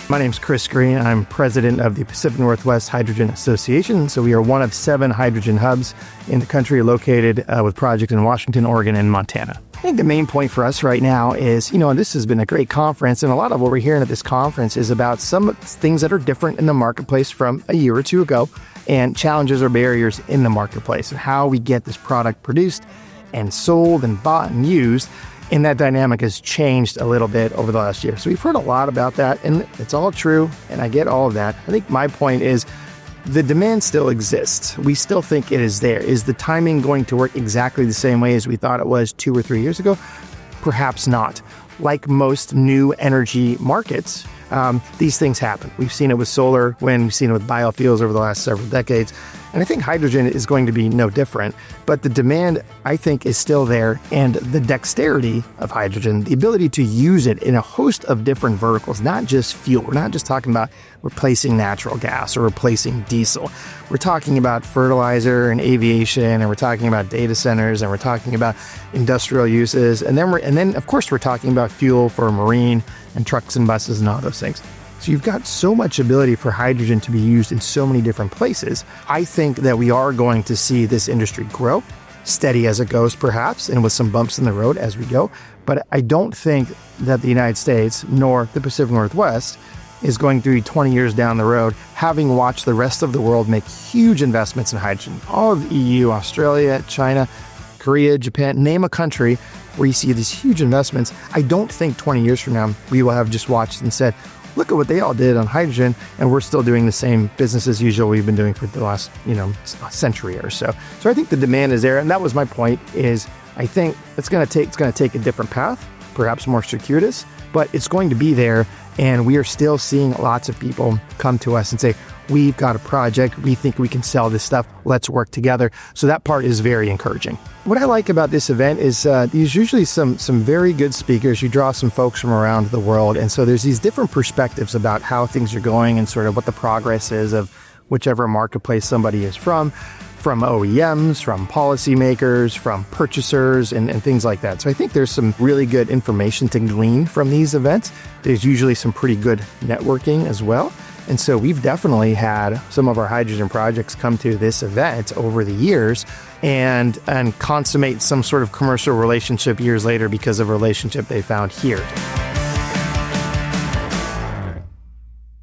My name's Chris Green. I'm president of the Pacific Northwest Hydrogen Association. So we are one of 7 hydrogen hubs in the country located with projects in Washington, Oregon, and Montana. I think the main point for us right now is, and this has been a great conference, and a lot of what we're hearing at this conference is about some things that are different in the marketplace from a year or two ago, and challenges or barriers in the marketplace, and how we get this product produced and sold and bought and used. And that dynamic has changed a little bit over the last year. So we've heard a lot about that, and it's all true, and I get all of that. I think my point is the demand still exists. We still think it is there. Is the timing going to work exactly the same way as we thought it was 2 or 3 years ago? Perhaps not. Like most new energy markets, these things happen. We've seen it with solar, we've seen it with biofuels over the last several decades. And I think hydrogen is going to be no different. But the demand, I think, is still there. And the dexterity of hydrogen, the ability to use it in a host of different verticals, not just fuel. We're not just talking about replacing natural gas or replacing diesel. We're talking about fertilizer and aviation, and we're talking about data centers, and we're talking about industrial uses. And then of course, we're talking about fuel for marine and trucks and buses and all those things. So you've got so much ability for hydrogen to be used in so many different places. I think that we are going to see this industry grow, steady as it goes perhaps, and with some bumps in the road as we go. But I don't think that the United States nor the Pacific Northwest is going to be 20 years down the road, having watched the rest of the world make huge investments in hydrogen. All of the EU, Australia, China, Korea, Japan, name a country where you see these huge investments. I don't think 20 years from now, we will have just watched and said, look at what they all did on hydrogen, and we're still doing the same business as usual we've been doing for the last, century or so. So I think the demand is there, and that was my point, is I think it's going to take a different path, perhaps more circuitous, but it's going to be there, and we are still seeing lots of people come to us and say, we've got a project, we think we can sell this stuff, let's work together. So that part is very encouraging. What I like about this event is there's usually some very good speakers. You draw some folks from around the world, and so there's these different perspectives about how things are going and sort of what the progress is of whichever marketplace somebody is from OEMs, from policymakers, from purchasers, and things like that. So I think there's some really good information to glean from these events. There's usually some pretty good networking as well. And so we've definitely had some of our hydrogen projects come to this event over the years and consummate some sort of commercial relationship years later because of a relationship they found here.